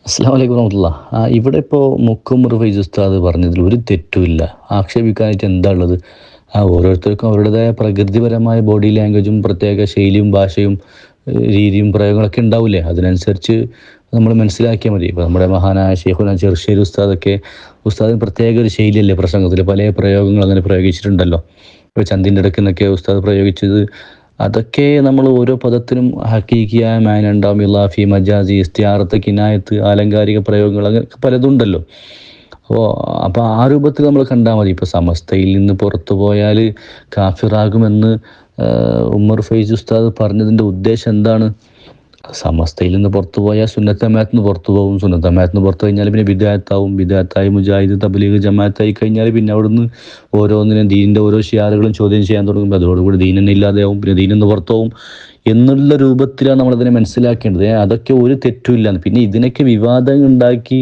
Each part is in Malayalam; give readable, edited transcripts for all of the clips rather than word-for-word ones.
അസ്സലാമു അലൈക്കും വറഹ്മത്തുള്ളാഹ്. ഇവിടെ ഇപ്പോൾ മുക്കം ഫൈസി ഉസ്താദ് പറഞ്ഞതിൽ ഒരു തെറ്റുമില്ല. ആക്ഷേപിക്കാനായിട്ട് എന്താ ഉള്ളത്? ഓരോരുത്തർക്കും അവരുടേതായ പ്രകൃതിപരമായ ബോഡി ലാംഗ്വേജും പ്രത്യേക ശൈലിയും ഭാഷയും രീതിയും പ്രയോഗങ്ങളൊക്കെ ഉണ്ടാവില്ലേ? അതിനനുസരിച്ച് നമ്മൾ മനസ്സിലാക്കിയാൽ മതി. ഇപ്പോൾ നമ്മുടെ മഹാനായ ശൈഖുനാ ചെറുശ്ശേരി ഉസ്താദൊക്കെ ഉസ്താദിന് പ്രത്യേക ഒരു ശൈലിയല്ലേ പ്രസംഗത്തിൽ പല പ്രയോഗങ്ങൾ അങ്ങനെ പ്രയോഗിച്ചിട്ടുണ്ടല്ലോ. ഇപ്പോൾ ചന്തിൻ്റെ ഇടയ്ക്ക് നിന്നൊക്കെ ഉസ്താദ് പ്രയോഗിച്ചത് അതൊക്കെ നമ്മൾ ഓരോ പദത്തിനും ഹക്കീക്കിയായ മാന ഉണ്ടാവും, ഇലാഫി, മജാസി, ഇസ്തിയാറത്ത്, കിനായത്ത്, ആലങ്കാരിക പ്രയോഗങ്ങൾ അങ്ങനെ പലതും ഉണ്ടല്ലോ. അപ്പോൾ ആ രൂപത്തിൽ നമ്മൾ കണ്ടാൽ മതി. ഇപ്പോൾ സമസ്തയിൽ നിന്ന് പുറത്തു പോയാൽ കാഫിറാകുമെന്ന് ഉമ്മർ ഫൈസി ഉസ്താദ് പറഞ്ഞതിൻ്റെ ഉദ്ദേശം എന്താണ്? സമസ്തയിൽ നിന്ന് പുറത്തു പോയാൽ സുന്നത്ത് ജമാഅത്തിൽ നിന്ന് പുറത്തു പോകും. സുന്നത്ത് ജമാഅത്തിൽ നിന്ന് പുറത്തു കഴിഞ്ഞാൽ പിന്നെ ബിദ്അത്താവും. ബിദ്അത്തായി മുജാഹിദ്, തബ്ലീഗ്, ജമാഅത്തായി കഴിഞ്ഞാൽ പിന്നെ അവിടുന്ന് ഓരോന്നിനും ദീനിൻ്റെ ഓരോ ഷിയാറുകളും ചോദ്യം ചെയ്യാൻ തുടങ്ങും. അതോടുകൂടി ദീൻ തന്നെ ഇല്ലാതെയാവും. പിന്നെ ദീനിൽ നിന്ന് പുറത്താവും എന്നുള്ള രൂപത്തിലാണ് നമ്മളതിനെ മനസ്സിലാക്കേണ്ടത്. അതൊക്കെ ഒരു തെറ്റുമില്ല. പിന്നെ ഇതിനൊക്കെ വിവാദം ഉണ്ടാക്കി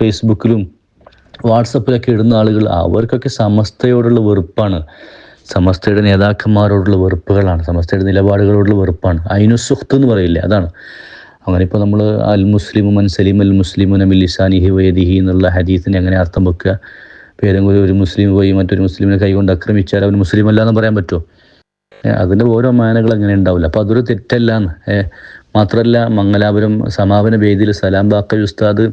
ഫേസ്ബുക്കിലും വാട്സപ്പിലൊക്കെ ഇടുന്ന ആളുകൾ അവർക്കൊക്കെ സമസ്തയോടുള്ള വെറുപ്പാണ്, സമസ്തയുടെ നേതാക്കന്മാരോടുള്ള വെറുപ്പുകളാണ്, സമസ്തയുടെ നിലപാടുകളോടുള്ള വെറുപ്പാണ്. അയിനുസുഖ്ത് എന്ന് പറയില്ലേ, അതാണ്. അങ്ങനെ ഇപ്പോൾ നമ്മൾ അൽ മുസ്ലിമു മൻ സലിം അൽ മുസ്ലിമുന മിൻ ലിസാനിഹി വയദിഹി എന്നുള്ള ഹദീസിനെ എങ്ങനെ അർത്ഥം വെക്കുക? ഇപ്പോൾ ഏതെങ്കിലും ഒരു മുസ്ലിം പോയി മറ്റൊരു മുസ്ലിമിനെ കൈകൊണ്ട് ആക്രമിച്ചാൽ അവൻ മുസ്ലിം അല്ല എന്ന് പറയാൻ പറ്റുമോ? അതിൻ്റെ ഓരോ മാനകൾ അങ്ങനെ ഉണ്ടാവില്ല. അപ്പോൾ അതൊരു തെറ്റല്ലാന്ന്. മാത്രമല്ല, മംഗലാപുരം സമാപന വേദിയിൽ സലാം ബാക്കവി ഉസ്താദ്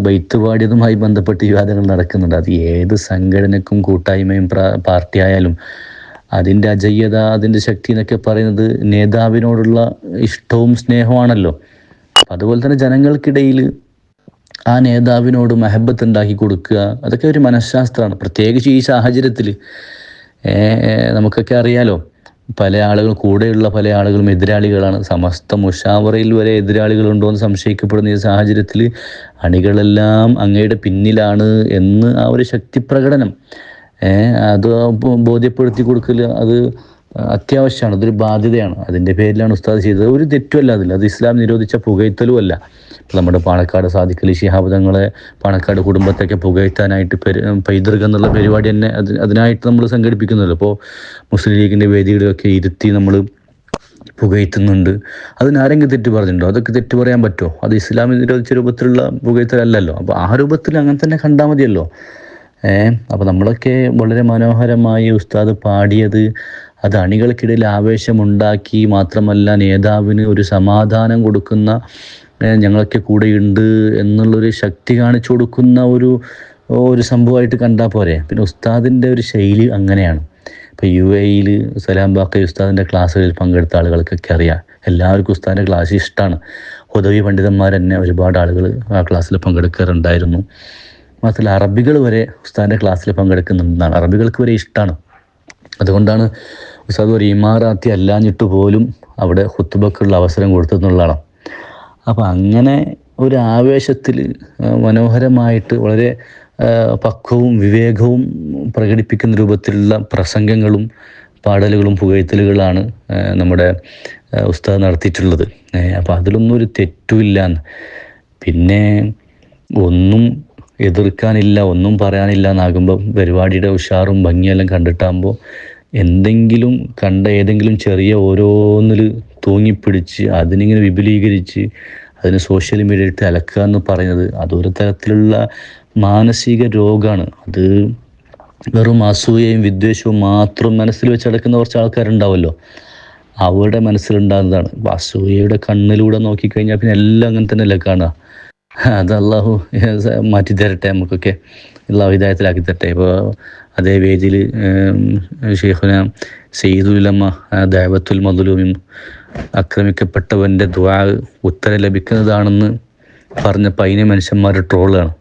ബൈത്ത് പാടിയതുമായി ബന്ധപ്പെട്ട് വിവാദങ്ങൾ നടക്കുന്നുണ്ട്. അത് ഏത് സംഘടനക്കും കൂട്ടായ്മയും പാർട്ടി ആയാലും അതിൻ്റെ അജയ്യത, അതിൻ്റെ ശക്തി എന്നൊക്കെ പറയുന്നത് നേതാവിനോടുള്ള ഇഷ്ടവും സ്നേഹമാണല്ലോ. അതുപോലെ തന്നെ ജനങ്ങൾക്കിടയിൽ ആ നേതാവിനോട് മഹബത്ത് ഉണ്ടാക്കി കൊടുക്കുക, അതൊക്കെ ഒരു മനഃശാസ്ത്രമാണ്. പ്രത്യേകിച്ച് ഈ സാഹചര്യത്തിൽ നമുക്കൊക്കെ അറിയാലോ, പല ആളുകൾ കൂടെയുള്ള പല ആളുകളും എതിരാളികളാണ്. സമസ്ത മുഷാവറയിൽ വരെ എതിരാളികളുണ്ടോ എന്ന് സംശയിക്കപ്പെടുന്ന ഈ സാഹചര്യത്തിൽ അണികളെല്ലാം അങ്ങയുടെ പിന്നിലാണ് എന്ന് ആ ഒരു ശക്തി പ്രകടനം അത് ബോധ്യപ്പെടുത്തി കൊടുക്കൽ അത് അത്യാവശ്യമാണ്, അതൊരു ബാധ്യതയാണ്. അതിൻ്റെ പേരിലാണ് ഉസ്താദ് ചെയ്തത്. ഒരു തെറ്റുമല്ല അതിൽ. അത് ഇസ്ലാം നിരോധിച്ച പുകഴ്ത്തലുമല്ല. നമ്മുടെ പാണക്കാട് സാദിഖലി ശിഹാബ് തങ്ങളെ, പാണക്കാട് കുടുംബത്തൊക്കെ പുകഴ്ത്താനായിട്ട് പൈതൃകം എന്നുള്ള പരിപാടി തന്നെ അതിനായിട്ട് നമ്മൾ സംഘടിപ്പിക്കുന്നുള്ളൂ. അപ്പോൾ മുസ്ലിം ലീഗിൻ്റെ വേദികളിലൊക്കെ ഇരുത്തി നമ്മൾ പുകഴ്ത്തുന്നുണ്ട്. അതിനാരെങ്കിലും തെറ്റ് പറഞ്ഞിട്ടുണ്ടോ? അതൊക്കെ തെറ്റ് പറയാൻ പറ്റുമോ? അത് ഇസ്ലാം നിരോധിച്ച രൂപത്തിലുള്ള പുകഴ്ത്തലല്ലല്ലോ. അപ്പോൾ ആ രൂപത്തിൽ അങ്ങനെ തന്നെ കണ്ടാൽ മതിയല്ലോ. അപ്പോൾ നമ്മളൊക്കെ വളരെ മനോഹരമായി ഉസ്താദ് പാടിയത് അത് അണികൾക്കിടയിൽ ആവേശമുണ്ടാക്കി, മാത്രമല്ല നേതാവിന് ഒരു സമാധാനം കൊടുക്കുന്ന, ഞങ്ങളൊക്കെ കൂടെയുണ്ട് എന്നുള്ളൊരു ശക്തി കാണിച്ചു കൊടുക്കുന്ന ഒരു സംഭവമായിട്ട് കണ്ടാൽ പോരെ. പിന്നെ ഉസ്താദിൻ്റെ ഒരു ശൈലി അങ്ങനെയാണ്. ഇപ്പോൾ UAE സലാം ബാക്കവി ഉസ്താദിൻ്റെ ക്ലാസ്സുകളിൽ പങ്കെടുത്ത ആളുകൾക്കൊക്കെ അറിയാം, എല്ലാവർക്കും ഉസ്താദിൻ്റെ ക്ലാസ് ഇഷ്ടമാണ്. ഹുദവി പണ്ഡിതന്മാർ തന്നെ ഒരുപാട് ആളുകൾ ആ ക്ലാസ്സിൽ പങ്കെടുക്കാറുണ്ടായിരുന്നു. മാത്രമല്ല അറബികൾ വരെ ഉസ്താദിൻ്റെ ക്ലാസ്സിൽ പങ്കെടുക്കുന്നുണ്ടെന്നാണ്, അറബികൾക്ക് വരെ ഇഷ്ടമാണ്. അതുകൊണ്ടാണ് ഉസ്താദ് ഒരു ഇമാറാത്തി അല്ലാഞ്ഞിട്ട് പോലും അവിടെ ഖുത്ബക്കുള്ള അവസരം കൊടുത്തെന്നുള്ളതാണ്. അപ്പം അങ്ങനെ ഒരു ആവേശത്തിൽ മനോഹരമായിട്ട് വളരെ പക്വവും വിവേകവും പ്രകടിപ്പിക്കുന്ന രൂപത്തിലുള്ള പ്രസംഗങ്ങളും പാടലുകളും പുകഴ്ത്തലുകളാണ് നമ്മുടെ ഉസ്താദ് നടത്തിയിട്ടുള്ളത്. അപ്പം അതിലൊന്നും ഒരു തെറ്റുമില്ലാന്ന്. പിന്നെ ഒന്നും എതിർക്കാനില്ല, ഒന്നും പറയാനില്ല എന്നാകുമ്പോൾ പരിപാടിയുടെ ഉഷാറും ഭംഗിയെല്ലാം കണ്ടിട്ടാകുമ്പോൾ എന്തെങ്കിലും കണ്ട ഏതെങ്കിലും ചെറിയ ഓരോന്നിൽ തൂങ്ങിപ്പിടിച്ച് അതിനിങ്ങനെ വിപുലീകരിച്ച് അതിന് സോഷ്യൽ മീഡിയ ഇട്ട് അലക്കുക എന്ന് പറയുന്നത് അതൊരു തരത്തിലുള്ള മാനസിക രോഗമാണ്. അത് വെറും അസൂയയും വിദ്വേഷവും മാത്രം മനസ്സിൽ വെച്ച് അടക്കുന്ന കുറച്ച് ആൾക്കാരുണ്ടാവുമല്ലോ, അവരുടെ മനസ്സിലുണ്ടാകുന്നതാണ്. അസൂയയുടെ കണ്ണിലൂടെ നോക്കിക്കഴിഞ്ഞാൽ പിന്നെ എല്ലാം അങ്ങനെ തന്നെയല്ലേ കാണുക. അത് അള്ളാഹു മാറ്റി തരട്ടെ, നമുക്കൊക്കെ അള്ളാഹു ഹിദായത്തിലാക്കി തരട്ടെ. ഇപ്പോൾ അതേ വേദിയിൽ ശൈഖുന സയ്യിദുൽ ഉലമ ദഅവത്തുൽ മദ്ലൂമിൻ, ആക്രമിക്കപ്പെട്ടവൻ്റെ ദുആ ഉത്തരം ലഭിക്കുന്നതാണെന്ന് പറഞ്ഞപ്പോൾ അതിനെ മനുഷ്യന്മാർ ട്രോളാണ്.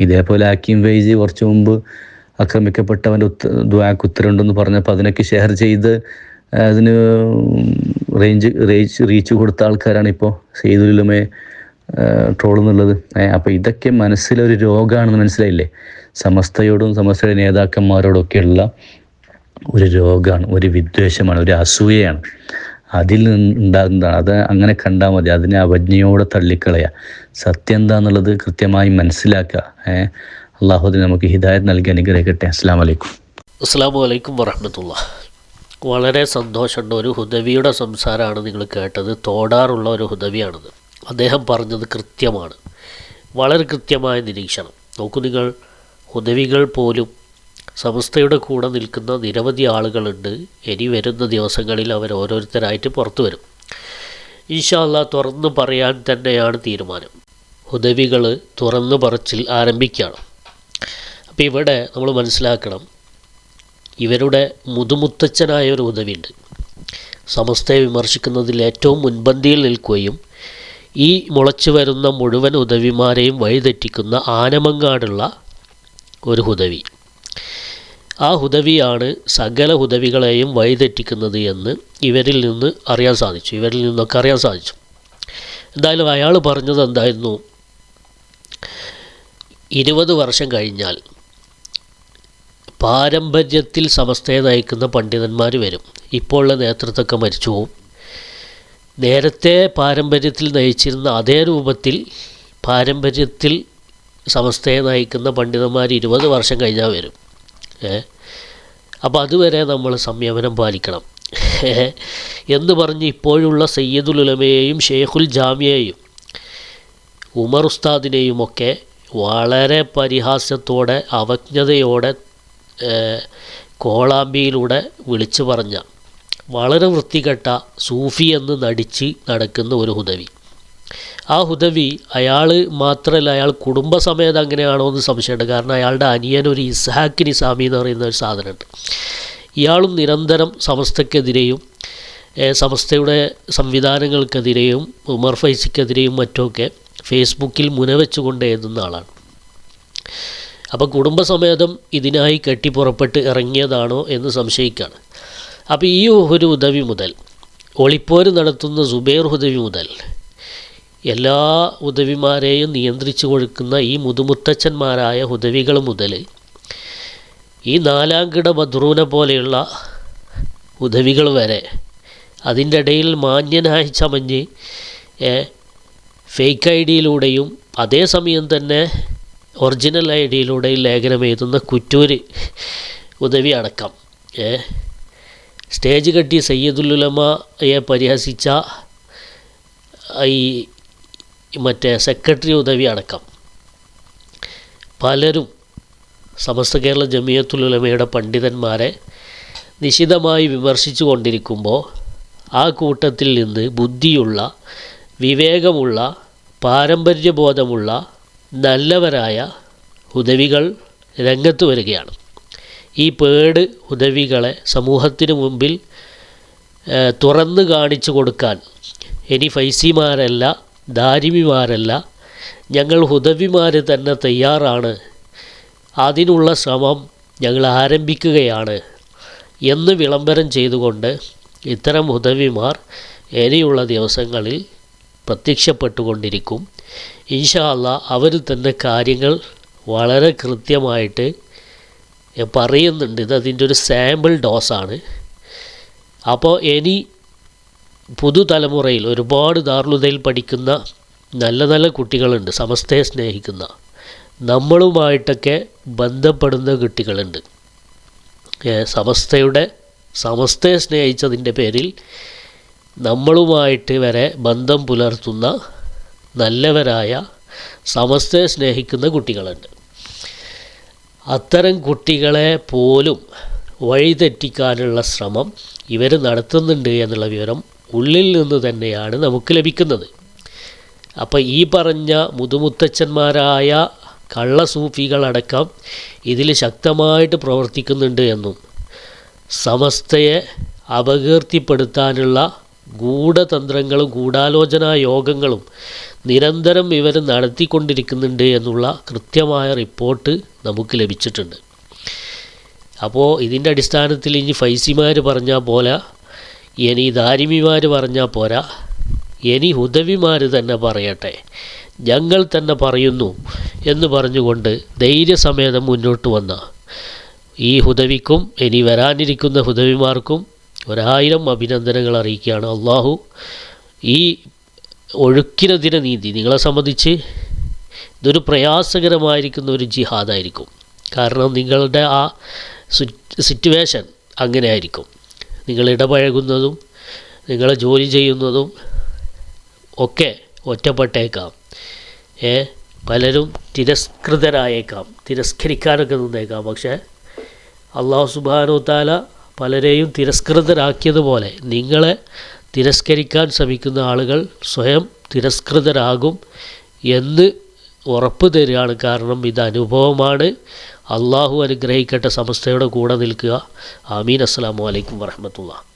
ഇതേപോലെ ഹക്കീം ഫൈസി കുറച്ച് മുമ്പ് ആക്രമിക്കപ്പെട്ടവൻ്റെ ദുആക്ക് ഉത്തരമുണ്ടെന്ന് പറഞ്ഞപ്പോൾ അതിനൊക്കെ ഷെയർ ചെയ്ത് അതിന് റീച്ച് കൊടുത്ത ആൾക്കാരാണ് ഇപ്പോൾ സയ്യിദുൽ ഉലമയെ ട്രോൾ എന്നുള്ളത്. അപ്പോൾ ഇതൊക്കെ മനസ്സിലൊരു രോഗമാണെന്ന് മനസ്സിലായില്ലേ? സമസ്തയോടും സമസ്തയുടെ നേതാക്കന്മാരോടൊക്കെയുള്ള ഒരു രോഗമാണ്, ഒരു വിദ്വേഷമാണ്, ഒരു അസൂയയാണ്. അതിൽ നിന്നുണ്ടാകുന്നതാണ്. അത് അങ്ങനെ കണ്ടാൽ മതി. അതിനെ അവജ്ഞയോടെ തള്ളിക്കളയുക. സത്യം എന്താണെന്നുള്ളത് കൃത്യമായി മനസ്സിലാക്കുക. അള്ളാഹു അതിന് നമുക്ക് ഹിദായത്ത് നൽകി അനുഗ്രഹിക്കട്ടെ. അസ്സലാമു അലൈക്കും. അസ്സലാമു അലൈക്കും വറഹ്മത്തുള്ളാഹി. വളരെ സന്തോഷമുണ്ട്. ഒരു ഹുദവിയുടെ സംസാരമാണ് നിങ്ങൾ കേട്ടത്. തോടാറുള്ള ഒരു ഹുദവിയാണിത്. അദ്ദേഹം പറഞ്ഞത് കൃത്യമാണ്, വളരെ കൃത്യമായ നിരീക്ഷണം. നോക്കൂ നിങ്ങൾ, ഹുദവികൾ പോലും സമസ്തയുടെ കൂടെ നിൽക്കുന്ന നിരവധി ആളുകളുണ്ട്. ഇനി വരുന്ന ദിവസങ്ങളിൽ അവർ ഓരോരുത്തരായിട്ട് പുറത്തു വരും. ഇൻഷാ അല്ലാഹ് തുറന്നു പറയാൻ തന്നെയാണ് തീരുമാനം. ഹുദവികൾ തുറന്നു പറച്ചിൽ ആരംഭിക്കുകയാണ്. അപ്പോൾ ഇവിടെ നമ്മൾ മനസ്സിലാക്കണം, ഇവരുടെ മുതുമുത്തച്ഛനായ ഒരു ഹുദവിയുണ്ട്, സമസ്തയെ വിമർശിക്കുന്നതിൽ ഏറ്റവും മുൻപന്തിയിൽ നിൽക്കുകയും ഈ മുളച്ചു വരുന്ന മുഴുവൻ ഹുദവിമാരെയും വഴിതെറ്റിക്കുന്ന ആനമങ്ങാടുള്ള ഒരു ഹുദവി. ആ ഹുദവിയാണ് സകല ഹുദവികളെയും വഴിതെറ്റിക്കുന്നത് എന്ന് ഇവരിൽ നിന്നൊക്കെ അറിയാൻ സാധിച്ചു. എന്തായാലും അയാൾ പറഞ്ഞത് എന്തായിരുന്നു, 20 വർഷം കഴിഞ്ഞാൽ പാരമ്പര്യത്തിൽ സമസ്തയെ നയിക്കുന്ന പണ്ഡിതന്മാർ വരും. ഇപ്പോഴുള്ള നേതൃത്വമൊക്കെ മരിച്ചു പോവും. നേരത്തെ പാരമ്പര്യത്തിൽ നയിച്ചിരുന്ന അതേ രൂപത്തിൽ പാരമ്പര്യത്തിൽ സമസ്തയെ നയിക്കുന്ന പണ്ഡിതന്മാർ 20 വർഷം കഴിഞ്ഞാൽ വരും. അപ്പോൾ അതുവരെ നമ്മൾ സംയമനം പാലിക്കണം എന്ന് പറഞ്ഞ് ഇപ്പോഴുള്ള സയ്യിദുൽ ഉലമയെയും ഷെയ്ഖുൽ ജാമിയെയും ഉമർ ഉസ്താദിനെയുമൊക്കെ വളരെ പരിഹാസ്യത്തോടെ അവജ്ഞതയോടെ കോളാമ്പിയിലൂടെ വിളിച്ചു പറഞ്ഞ വളരെ വൃത്തികെട്ട സൂഫി എന്ന് നടിച്ച് നടക്കുന്ന ഒരു ഹുദവി. ആ ഹുദവി അയാൾ മാത്രമല്ല, അയാൾ കുടുംബസമേതം അങ്ങനെയാണോ എന്ന് സംശയമുണ്ട്. കാരണം അയാളുടെ അനിയനൊരു ഇസ്ഹാഖ് നിസാമി എന്ന് പറയുന്ന ഒരു സാധനമുണ്ട്. ഇയാളും നിരന്തരം സമസ്തക്കെതിരെയും സമസ്തയുടെ സംവിധാനങ്ങൾക്കെതിരെയും ഉമർ ഫൈസിക്കെതിരെയും മറ്റുമൊക്കെ ഫേസ്ബുക്കിൽ മുനവെച്ചുകൊണ്ട് എഴുതുന്ന ആളാണ്. അപ്പോൾ കുടുംബസമേതം ഇതിനായി കെട്ടിപ്പുറപ്പെട്ട് ഇറങ്ങിയതാണോ എന്ന് സംശയിക്കുകയാണ്. അപ്പോൾ ഈ ഒരു ഹുദവി മുതൽ, ഒളിപ്പോര് നടത്തുന്ന സുബൈർ ഹുദവി മുതൽ, എല്ലാ ഹുദവിമാരെയും നിയന്ത്രിച്ചു കൊടുക്കുന്ന ഈ മുതുമുത്തച്ഛന്മാരായ ഹുദവികൾ മുതൽ ഈ നാലാംകിട ബദ്രൂനെ പോലെയുള്ള ഹുദവികൾ വരെ, അതിൻ്റെ ഇടയിൽ മാന്യനായി ചമഞ്ഞ് ഫേക്ക് ഐ ഡിയിലൂടെയും അതേസമയം തന്നെ ഒറിജിനൽ ഐ ഡിയിലൂടെയും ലേഖനം എഴുതുന്ന കുറ്റൂര് ഹുദവി അടക്കം, സ്റ്റേജ് കെട്ടി സയ്യിദുൽ ഉലമയെ പരിഹസിച്ച ഈ മറ്റേ സെക്രട്ടറി ഹുദവി അടക്കം പലരും സമസ്ത കേരള ജമിയത്തുൽ ഉലമയുടെ പണ്ഡിതന്മാരെ നിശിതമായി വിമർശിച്ചു കൊണ്ടിരിക്കുമ്പോൾ ആ കൂട്ടത്തിൽ നിന്ന് ബുദ്ധിയുള്ള, വിവേകമുള്ള, പാരമ്പര്യബോധമുള്ള നല്ലവരായ ഹുദവികൾ രംഗത്ത് വരികയാണ്. ഈ പേട് ഹുദവികളെ സമൂഹത്തിന് മുമ്പിൽ തുറന്ന് കാണിച്ചു കൊടുക്കാൻ ഇനി ഫൈസിമാരല്ല, ദാരിമിമാരല്ല, ഞങ്ങൾ ഹുദവിമാർ തന്നെ തയ്യാറാണ്, അതിനുള്ള ശ്രമം ഞങ്ങൾ ആരംഭിക്കുകയാണ് എന്ന് വിളംബരം ചെയ്തുകൊണ്ട് ഇത്തരം ഹുദവിമാർ ഇനിയുള്ള ദിവസങ്ങളിൽ പ്രത്യക്ഷപ്പെട്ടുകൊണ്ടിരിക്കും. ഇൻഷാ അല്ലാഹ് അവർ തന്നെ കാര്യങ്ങൾ വളരെ കൃത്യമായിട്ട് പറയുന്നുണ്ട്. ഇതതിൻ്റെ ഒരു സാമ്പിൾ ഡോസാണ്. അപ്പോൾ ഇനി പുതുതലമുറയിൽ ഒരുപാട് ദാറുൽ പഠിക്കുന്ന നല്ല നല്ല കുട്ടികളുണ്ട്, സമസ്തയെ സ്നേഹിക്കുന്ന, നമ്മളുമായിട്ടൊക്കെ ബന്ധപ്പെടുന്ന കുട്ടികളുണ്ട്. സമസ്തയെ സ്നേഹിച്ചതിൻ്റെ പേരിൽ നമ്മളുമായിട്ട് വരെ ബന്ധം പുലർത്തുന്ന നല്ലവരായ സമസ്തയെ സ്നേഹിക്കുന്ന കുട്ടികളുണ്ട്. അത്തരം കുട്ടികളെ പോലും വഴിതെറ്റിക്കാനുള്ള ശ്രമം ഇവർ നടത്തുന്നുണ്ട് എന്നുള്ള വിവരം ഉള്ളിൽ നിന്ന് തന്നെയാണ് നമുക്ക് ലഭിക്കുന്നത്. അപ്പോൾ ഈ പറഞ്ഞ മുതുമുത്തച്ഛന്മാരായ കള്ളസൂഫികളടക്കം ഇതിൽ ശക്തമായിട്ട് പ്രവർത്തിക്കുന്നുണ്ട് എന്നും സമസ്തയെ അപകീർത്തിപ്പെടുത്താനുള്ള ഗൂഢതന്ത്രങ്ങളും ഗൂഢാലോചനാ യോഗങ്ങളും നിരന്തരം ഇവർ നടത്തിക്കൊണ്ടിരിക്കുന്നുണ്ട് എന്നുള്ള കൃത്യമായ റിപ്പോർട്ട് നമുക്ക് ലഭിച്ചിട്ടുണ്ട്. അപ്പോൾ ഇതിൻ്റെ അടിസ്ഥാനത്തിൽ ഇനി ഫൈസിമാർ പറഞ്ഞാൽ പോരാ, ഇനി ദാരിമിമാർ പറഞ്ഞാൽ പോരാ, ഇനി ഹുദവിമാർ തന്നെ പറയട്ടെ, ഞങ്ങൾ തന്നെ പറയുന്നു എന്ന് പറഞ്ഞുകൊണ്ട് ധൈര്യസമേതം മുന്നോട്ട് വന്ന ഈ ഹുദവിക്കും ഇനി വരാനിരിക്കുന്ന ഹുദവിമാർക്കും 1000 അഭിനന്ദനങ്ങൾ അറിയിക്കുകയാണ്. അള്ളാഹു ഈ ഒഴുക്കിനെതിരെ നീതി. നിങ്ങളെ സംബന്ധിച്ച് ഇതൊരു പ്രയാസകരമായിരിക്കുന്ന ഒരു ജിഹാദായിരിക്കും. കാരണം നിങ്ങളുടെ ആ സിറ്റുവേഷൻ അങ്ങനെ ആയിരിക്കും. നിങ്ങൾ ഇടപഴകുന്നതും നിങ്ങൾ ജോലി ചെയ്യുന്നതും ഒക്കെ ഒറ്റപ്പെട്ടേക്കാം, പലരും തിരസ്കൃതരായേക്കാം, തിരസ്കരിക്കാനൊക്കെ നിന്നേക്കാം. പക്ഷേ അല്ലാഹു സുബ്ഹാനഹു വ തആല പലരെയും തിരസ്കൃതരാക്കിയതുപോലെ നിങ്ങളെ തിരസ്കരിക്കാൻ ശ്രമിക്കുന്ന ആളുകൾ സ്വയം തിരസ്കൃതരാകും എന്ന് ഉറപ്പ് തരികയാണ്. കാരണം ഇത് അനുഭവമാണ്. അള്ളാഹു അനുഗ്രഹിക്കട്ടെ, സമസ്തയുടെ കൂടെ നിൽക്കുക. ആമീൻ. അസ്സലാമു അലൈക്കും വറഹ്മത്തുള്ളാഹി.